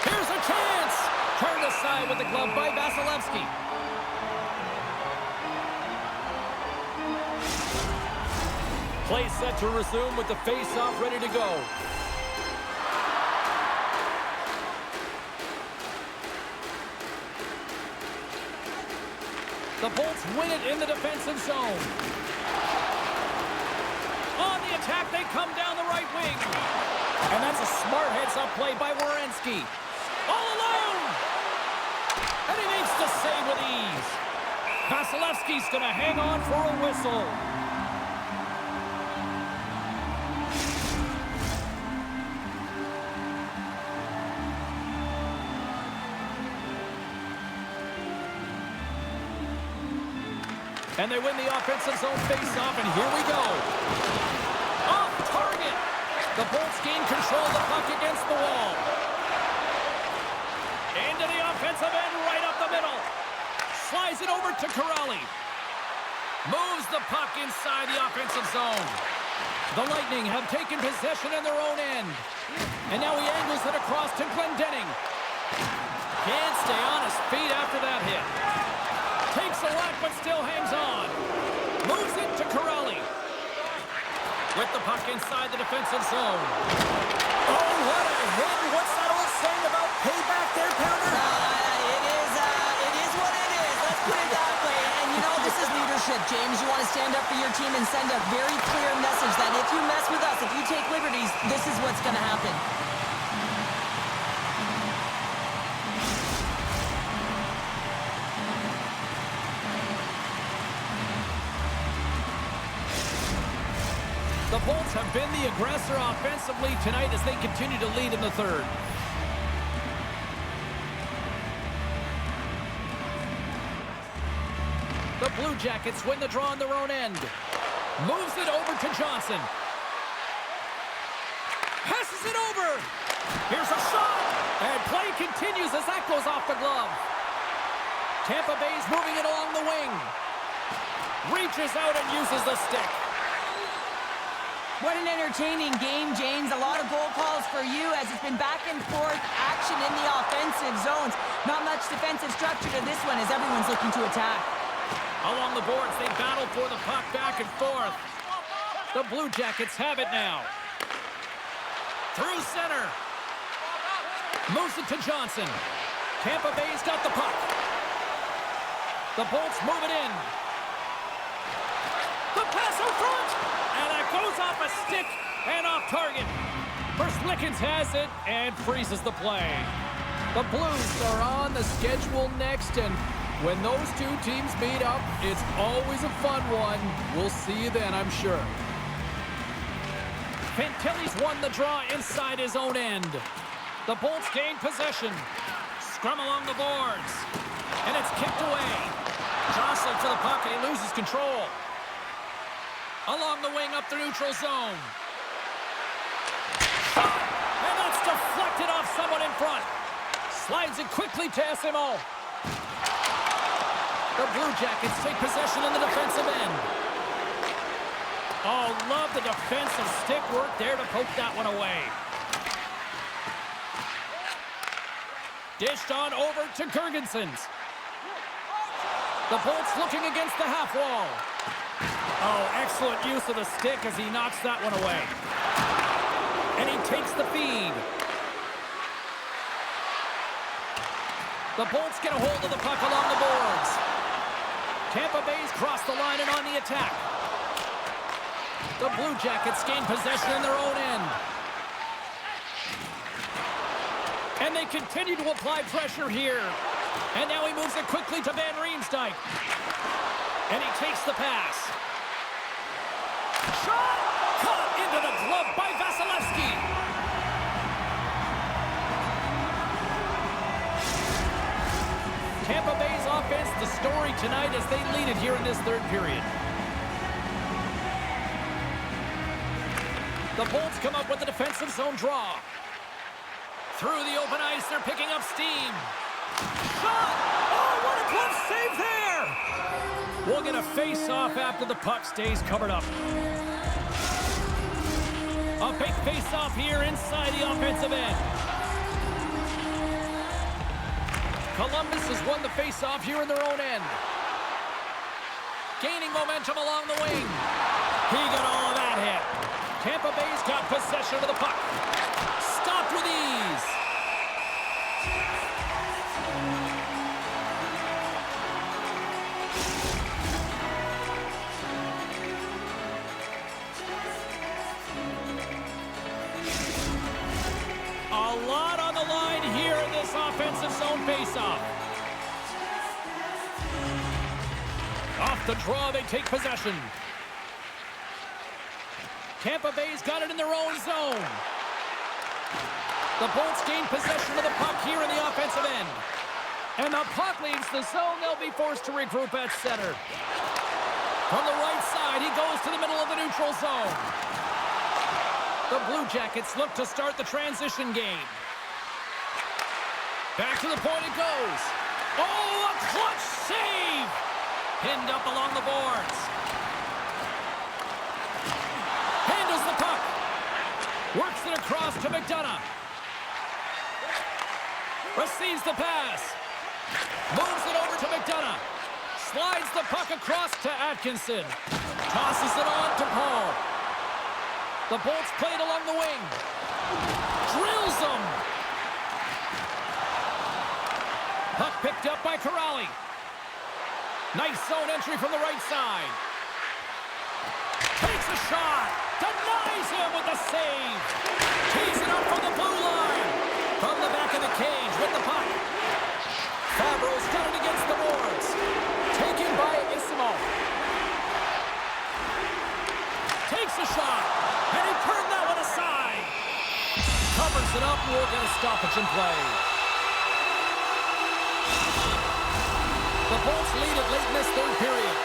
Here's a chance. Turned aside with the glove by Vasilevsky. Play set to resume with the face-off ready to go. The Bolts win it in the defensive zone. On the attack, they come down the right wing. And that's a smart heads-up play by Werenski. All alone! And he makes the save with ease. Vasilevsky's going to hang on for a whistle. And they win the offensive zone face-off, and here we go. Off target. The Bolts gain control of the puck against the wall. Into the offensive end, right up the middle. Slides it over to Corrali. Moves the puck inside the offensive zone. The Lightning have taken possession in their own end. And now he angles it across to Glendening. Can't stay on his feet after that hit. Takes a lot, but still hangs on. Moves it to Corrali. With the puck inside the defensive zone. Oh, what a hit. What's that old saying about payback there, Pounder? It is what it is. Let's put it that way. And, you know, this is leadership, James. You want to stand up for your team and send a very clear message that if you mess with us, if you take liberties, this is what's going to happen. The Bolts have been the aggressor offensively tonight as they continue to lead in the third. The Blue Jackets win the draw on their own end. Moves it over to Johnson. Passes it over. Here's a shot. And play continues as that goes off the glove. Tampa Bay's moving it along the wing. Reaches out and uses the stick. What an entertaining game, James. A lot of goal calls for you as it's been back and forth action in the offensive zones. Not much defensive structure to this one as everyone's looking to attack. Along the boards, they battle for the puck back and forth. The Blue Jackets have it now. Through center. Moves it to Johnson. Tampa Bay's got the puck. The Bolts move it in. The pass out front! And that goes off a stick and off target. First Lickens has it and freezes the play. The Blues are on the schedule next, and when those two teams meet up, it's always a fun one. We'll see you then, I'm sure. Fantilli's won the draw inside his own end. The Bolts gain possession. Scrum along the boards. And it's kicked away. Jostling for the puck, and he loses control. Along the wing up the neutral zone. And that's deflected off someone in front. Slides it quickly to SMO. The Blue Jackets take possession in the defensive end. Oh, love the defensive stick work there to poke that one away. Dished on over to Girgensons. The Bolts looking against the half wall. Oh, excellent use of the stick as he knocks that one away. And he takes the feed. The Bolts get a hold of the puck along the boards. Tampa Bay's crossed the line and on the attack. The Blue Jackets gain possession in their own end. And they continue to apply pressure here. And now he moves it quickly to Van Riemsdyk. And he takes the pass. Shot! Caught into the glove by Vasilevsky. Tampa Bay's offense, the story tonight as they lead it here in this third period. The Bolts come up with a defensive zone draw. Through the open ice, they're picking up steam. Shot! Oh, what a glove save there! We'll get a face-off after the puck stays covered up. A big face-off here inside the offensive end. Columbus has won the face-off here in their own end. Gaining momentum along the wing. He got all of that hit. Tampa Bay's got possession of the puck. Stopped with ease. A lot on the line here in this offensive zone faceoff. Off the draw, they take possession. Tampa Bay's got it in their own zone. The Bolts gain possession of the puck here in the offensive end. And the puck leaves the zone. They'll be forced to regroup at center. From the right side, he goes to the middle of the neutral zone. The Blue Jackets look to start the transition game. Back to the point it goes. Oh, a clutch save! Pinned up along the boards. Handles the puck. Works it across to McDonough. Receives the pass. Moves it over to McDonough. Slides the puck across to Atkinson. Tosses it on to Paul. The Bolts played along the wing. Drills them. Puck picked up by Corrali. Nice zone entry from the right side. Takes a shot. Denies him with the save. Tees it up from the blue line. From the back of the cage with the puck. Fabro's got it against the boards. Taken by Isimov. Takes a shot. And he turned that one aside. Covers it up. We'll get a stoppage in play. The Bolts lead it late in this third period.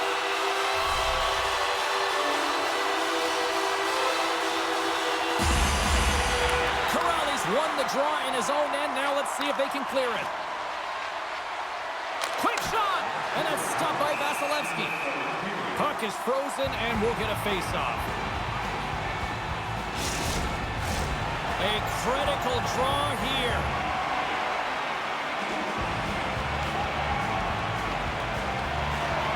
Corrali's won the draw in his own end. Now let's see if they can clear it. Quick shot! And that's stopped by Vasilevsky. Puck is frozen and we'll get a face-off. A critical draw here.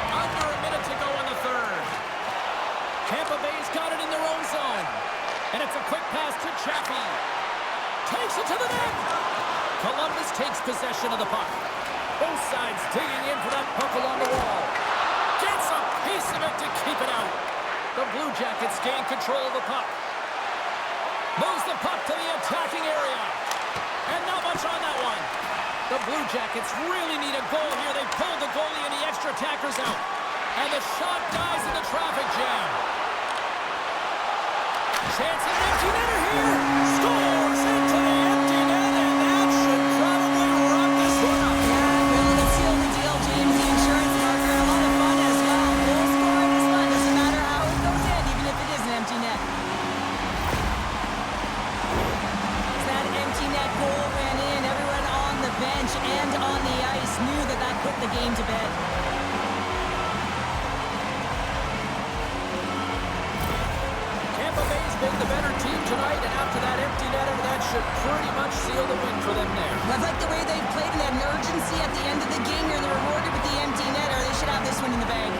Under a minute to go in the third. Tampa Bay's got it in their own zone. And it's a quick pass to Chaffee. Takes it to the net. Columbus takes possession of the puck. Both sides digging in for that puck along the wall. Gets a piece of it to keep it out. The Blue Jackets gain control of the puck. Moves the puck to the attacking area. And not much on that one. The Blue Jackets really need a goal here. They pulled the goalie and the extra attackers out. And the shot dies in the traffic jam. Chance at an empty netter here. Scores into the empty net, and that should probably wrap this one up. Yeah, really, let's seal the deal, James. The insurance marker, a lot of fun as well. Goal scoring is fun. Doesn't matter how it goes in, even if it is an empty net. As that empty net goal ran in, everyone on the bench and on the ice knew that that put the game to bed. Tampa Bay's been the better team tonight, and after that empty netter, that should pretty much seal the win for them there. I like the way they've played and had an urgency at the end of the game here. They're rewarded with the empty netter. They should have this one in the bag.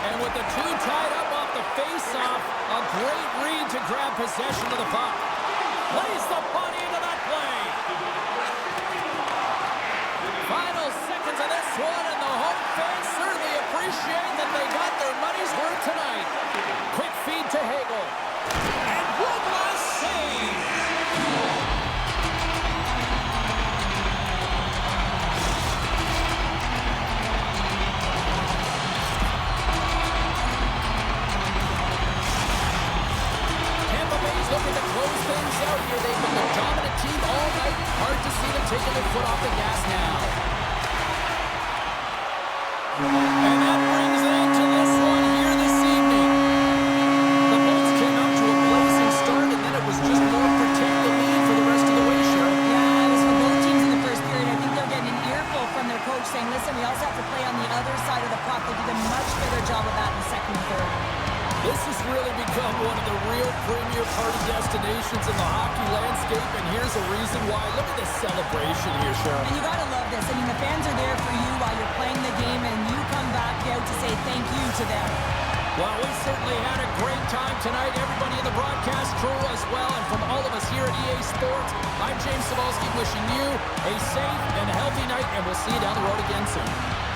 And with the two tied up off the face-off, a great read to grab possession of the puck. Plays the body into that play. Final seconds of this one, and the home fans certainly appreciate that they got their money's worth tonight. Quick feed to Hagel. And one last save. coach saying, listen, we also have to play on the other side of the puck. They did a much better job of that in the second and third. This has really become one of the real premier party destinations in the hockey landscape, and here's a reason why. Look at this celebration here, Cheryl. And you got to love this. I mean, the fans are there for you while you're playing the game, and you come back out to say thank you to them. Well, we certainly had a great time tonight. Everybody in the broadcast crew as well, and from all of us here at EA Sports, I'm James Cebulski wishing you a safe and healthy night, and we'll see you down the road again soon.